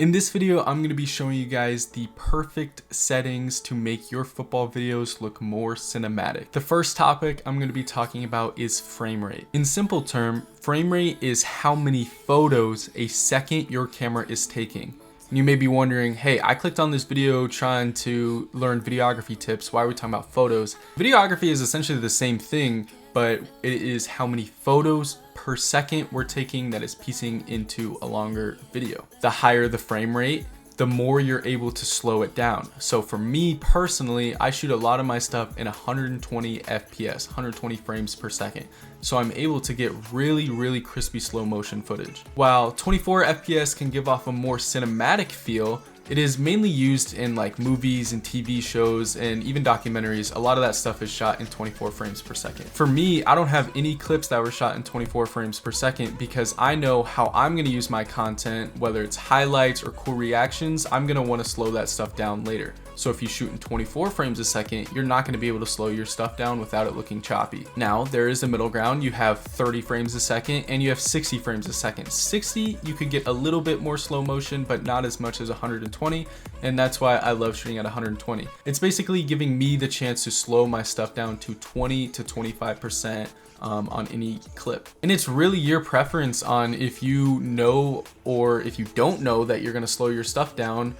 In this video, I'm going to be showing you guys the perfect settings to make your football videos look more cinematic. The first topic I'm going to be talking about is frame rate. In simple term, frame rate is how many photos a second your camera is taking. And you may be wondering, hey, I clicked on this video trying to learn videography tips. Why are we talking about photos? Videography is essentially the same thing, but it is how many photos per second we're taking that is piecing into a longer video. The higher the frame rate, the more you're able to slow it down. So for me personally, I shoot a lot of my stuff in 120 FPS, 120 frames per second. So I'm able to get really crispy slow motion footage. While 24 FPS can give off a more cinematic feel, it is mainly used in like movies and TV shows and even documentaries. A lot of that stuff is shot in 24 frames per second. For me, I don't have any clips that were shot in 24 frames per second because I know how I'm gonna use my content, whether it's highlights or cool reactions, I'm gonna wanna slow that stuff down later. So if you shoot in 24 frames a second, you're not gonna be able to slow your stuff down without it looking choppy. Now, there is a middle ground. You have 30 frames a second and you have 60 frames a second. 60, you could get a little bit more slow motion, but not as much as 120. And that's why I love shooting at 120. It's basically giving me the chance to slow my stuff down to 20 to 25% on any clip. And it's really your preference on if you know or if you don't know that you're gonna slow your stuff down.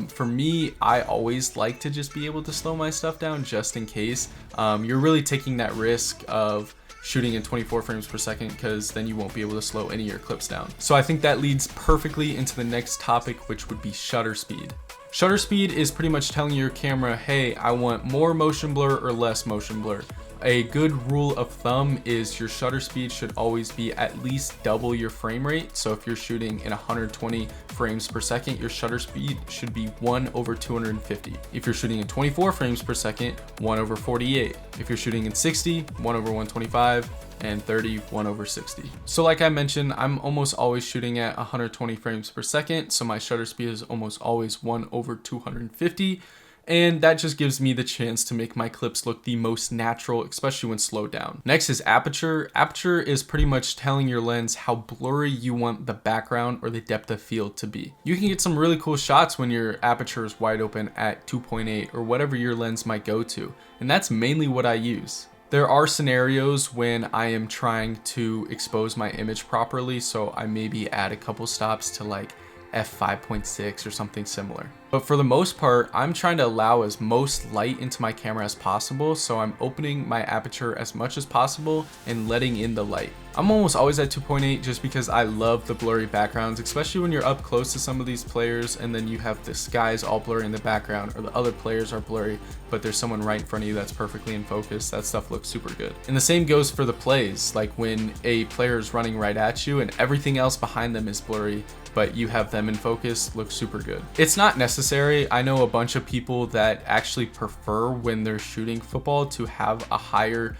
For me, I always like to just be able to slow my stuff down just in case. You're really taking that risk of shooting in 24 frames per second because then you won't be able to slow any of your clips down. So I think that leads perfectly into the next topic, which would be shutter speed. Shutter speed is pretty much telling your camera, hey, I want more motion blur or less motion blur. A good rule of thumb is your shutter speed should always be at least double your frame rate. So if you're shooting in 120 frames per second, your shutter speed should be 1/250. If you're shooting in 24 frames per second, 1/48. If you're shooting in 60, 1/125, and 30, 1/60. So like I mentioned, I'm almost always shooting at 120 frames per second. So my shutter speed is almost always 1/250. And that just gives me the chance to make my clips look the most natural, especially when slowed down. Next is aperture. Aperture is pretty much telling your lens how blurry you want the background or the depth of field to be. You can get some really cool shots when your aperture is wide open at 2.8 or whatever your lens might go to. And that's mainly what I use. There are scenarios when I am trying to expose my image properly, so I maybe add a couple stops to like f5.6 or something similar. But for the most part, I'm trying to allow as most light into my camera as possible, so I'm opening my aperture as much as possible and letting in the light. I'm almost always at 2.8 just because I love the blurry backgrounds, especially when you're up close to some of these players and then you have the skies all blurry in the background or the other players are blurry, but there's someone right in front of you that's perfectly in focus. That stuff looks super good. And the same goes for the plays, like when a player is running right at you and everything else behind them is blurry, but you have them in focus, looks super good. It's not necessary. I know a bunch of people that actually prefer when they're shooting football to have a higher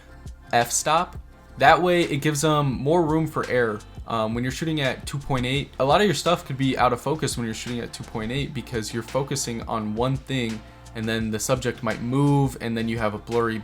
f-stop. That way it gives them more room for error. When you're shooting at 2.8, a lot of your stuff could be out of focus when you're shooting at 2.8 because you're focusing on one thing and then the subject might move and then you have a blurry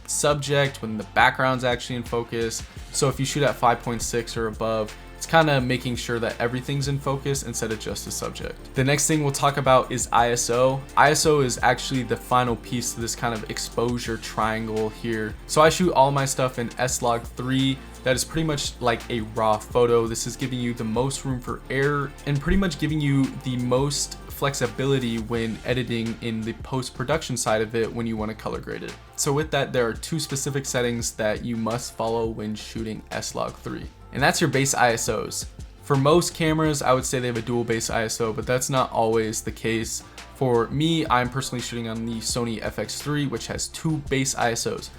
subject when the background's actually in focus. So if you shoot at 5.6 or above, it's kind of making sure that everything's in focus instead of just the subject. The next thing we'll talk about is ISO. ISO is actually the final piece to this kind of exposure triangle here. So I shoot all my stuff in S-Log3. That is pretty much like a raw photo. This is giving you the most room for error and pretty much giving you the most flexibility when editing in the post-production side of it when you want to color grade it. So with that, there are two specific settings that you must follow when shooting S-Log3. And that's your base ISOs. For most cameras, I would say they have a dual base ISO, but that's not always the case. For me, I'm personally shooting on the Sony FX3, which has two base ISOs.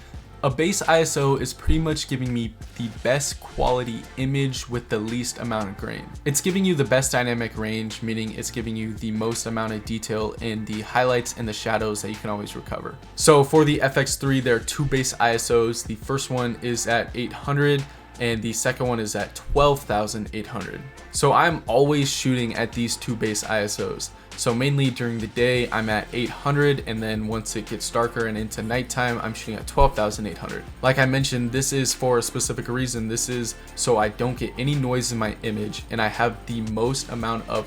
A base ISO is pretty much giving me the best quality image with the least amount of grain. It's giving you the best dynamic range, meaning it's giving you the most amount of detail in the highlights and the shadows that you can always recover. So for the FX3, there are two base ISOs. The first one is at 800 and the second one is at 12,800. So I'm always shooting at these two base ISOs. So mainly during the day, I'm at 800, and then once it gets darker and into nighttime, I'm shooting at 12,800. Like I mentioned, this is for a specific reason. This is so I don't get any noise in my image, and I have the most amount of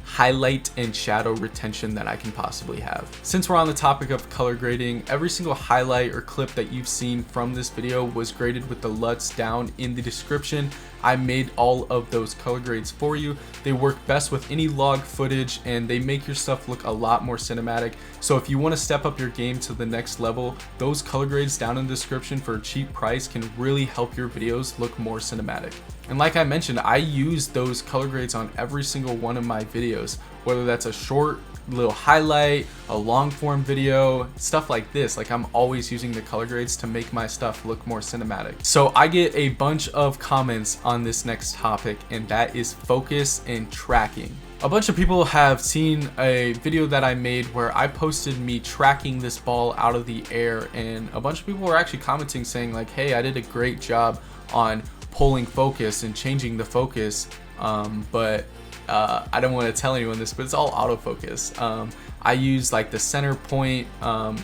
highlight and shadow retention that I can possibly have. Since we're on the topic of color grading, every single highlight or clip that you've seen from this video was graded with the LUTs down in the description. I made all of those color grades for you. They work best with any log footage and they make your stuff look a lot more cinematic. So if you want to step up your game to the next level, those color grades down in the description for a cheap price can really help your videos look more cinematic. And like I mentioned, I use those color grades on every single one of my videos, whether that's a short little highlight, a long form video, stuff like this. Like, I'm always using the color grades to make my stuff look more cinematic. So I get a bunch of comments on this next topic, and that is focus and tracking. A bunch of people have seen a video that I made where I posted me tracking this ball out of the air, and a bunch of people were actually commenting saying like, hey, I did a great job on pulling focus and changing the focus, but I don't want to tell anyone this, but it's all autofocus. I use like the center point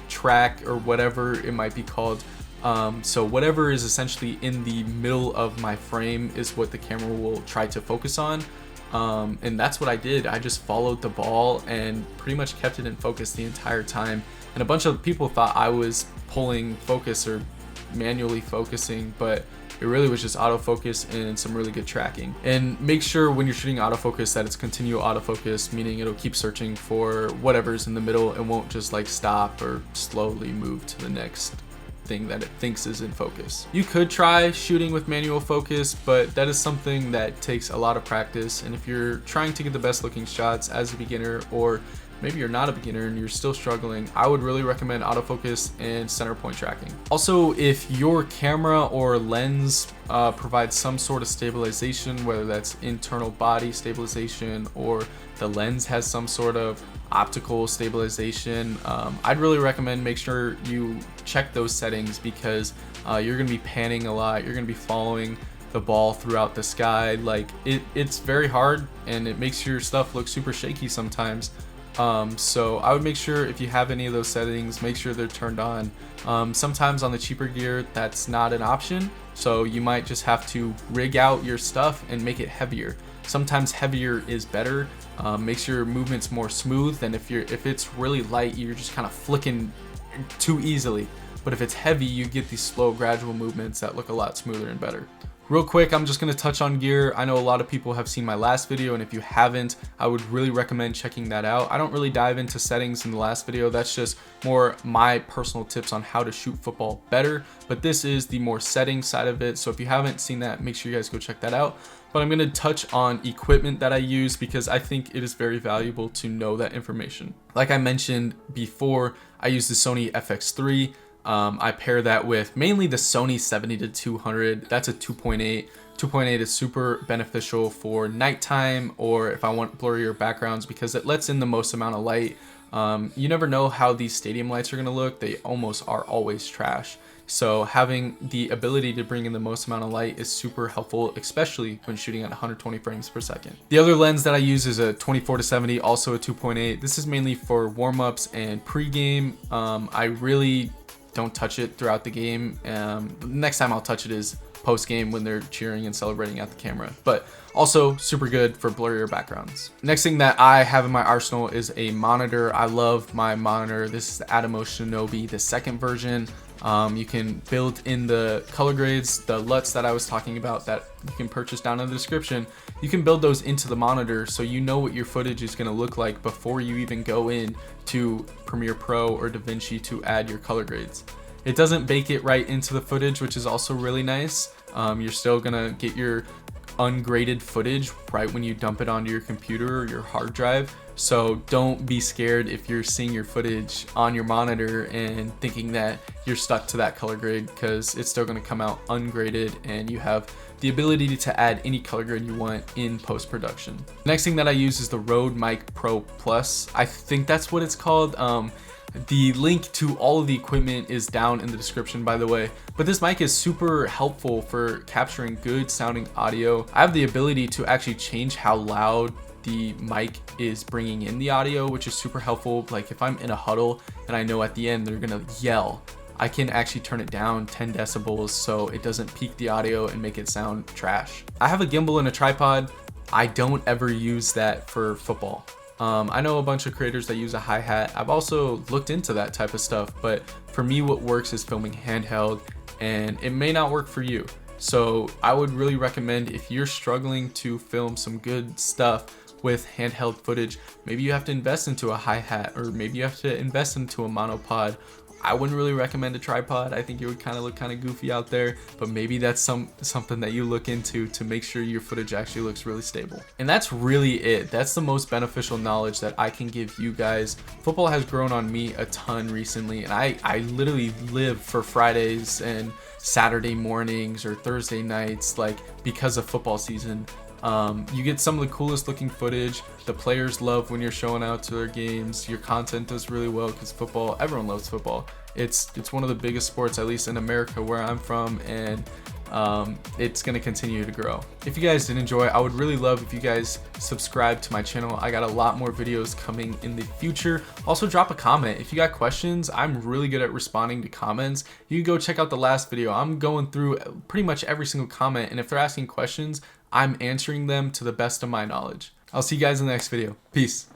track, or whatever it might be called. So whatever is essentially in the middle of my frame is what the camera will try to focus on. And that's what I did. I just followed the ball and pretty much kept it in focus the entire time. And a bunch of people thought I was pulling focus or manually focusing, but it really was just autofocus and some really good tracking. And make sure when you're shooting autofocus that it's continual autofocus, meaning it'll keep searching for whatever's in the middle and won't just like stop or slowly move to the next thing that it thinks is in focus. You could try shooting with manual focus, but that is something that takes a lot of practice. And if you're trying to get the best looking shots as a beginner, or maybe you're not a beginner and you're still struggling, I would really recommend autofocus and center point tracking. Also, if your camera or lens provides some sort of stabilization, whether that's internal body stabilization or the lens has some sort of optical stabilization, I'd really recommend make sure you check those settings, because you're gonna be panning a lot, you're gonna be following the ball throughout the sky. Like, it's very hard and it makes your stuff look super shaky sometimes. So I would make sure if you have any of those settings, make sure they're turned on. Sometimes on the cheaper gear, that's not an option. So you might just have to rig out your stuff and make it heavier. Sometimes heavier is better. Makes your movements more smooth. And if it's really light, you're just kind of flicking too easily. But if it's heavy, you get these slow, gradual movements that look a lot smoother and better. Real quick, I'm just going to touch on gear. I know a lot of people have seen my last video, and if you haven't, I would really recommend checking that out. I don't really dive into settings in the last video. That's just more my personal tips on how to shoot football better, but this is the more setting side of it. So if you haven't seen that, make sure you guys go check that out. But I'm going to touch on equipment that I use, because I think it is very valuable to know that information. Like I mentioned before, I use the Sony FX3. I pair that with mainly the Sony 70-200. That's a 2.8. 2.8 is super beneficial for nighttime, or if I want blurrier backgrounds, because it lets in the most amount of light. You never know how these stadium lights are going to look. They almost are always trash. So having the ability to bring in the most amount of light is super helpful, especially when shooting at 120 frames per second. The other lens that I use is a 24-70, also a 2.8. This is mainly for warm-ups and pre-game. I really don't touch it throughout the game. The next time I'll touch it is post-game when they're cheering and celebrating at the camera, but also super good for blurrier backgrounds. Next thing that I have in my arsenal is a monitor. I love my monitor. This is the Atomos Shinobi, the second version. You can build in the color grades, the LUTs that I was talking about that you can purchase down in the description. You can build those into the monitor, so you know what your footage is going to look like before you even go in to Premiere Pro or DaVinci to add your color grades. It doesn't bake it right into the footage, which is also really nice. You're still gonna get your ungraded footage right when you dump it onto your computer or your hard drive. So don't be scared if you're seeing your footage on your monitor and thinking that you're stuck to that color grade, because it's still going to come out ungraded and you have the ability to add any color grade you want in post-production. Next thing that I use is the Rode Mic Pro Plus. I think that's what it's called. The link to all of the equipment is down in the description, by the way, but this mic is super helpful for capturing good sounding audio. I have the ability to actually change how loud the mic is bringing in the audio, which is super helpful. Like if I'm in a huddle and I know at the end they're gonna yell, I can actually turn it down 10 decibels so it doesn't peak the audio and make it sound trash. I have a gimbal and a tripod. I don't ever use that for football. I know a bunch of creators that use a hi-hat. I've also looked into that type of stuff, but for me what works is filming handheld, and it may not work for you. So I would really recommend, if you're struggling to film some good stuff with handheld footage, maybe you have to invest into a hi-hat, or maybe you have to invest into a monopod. I wouldn't really recommend a tripod. I think it would kind of look kind of goofy out there, but maybe that's something that you look into to make sure your footage actually looks really stable. And that's really it. That's the most beneficial knowledge that I can give you guys. Football has grown on me a ton recently, and I literally live for Fridays and Saturday mornings or Thursday nights, like, because of football season. You get some of the coolest looking footage. The players love when you're showing out to their games. Your content does really well because football, everyone loves football. It's one of the biggest sports, at least in America where I'm from, and it's gonna continue to grow. If you guys did enjoy, I would really love if you guys subscribe to my channel. I got a lot more videos coming in the future. Also, drop a comment if you got questions. I'm really good at responding to comments. You can go check out the last video. I'm going through pretty much every single comment, and if they're asking questions, I'm answering them to the best of my knowledge. I'll see you guys in the next video. Peace.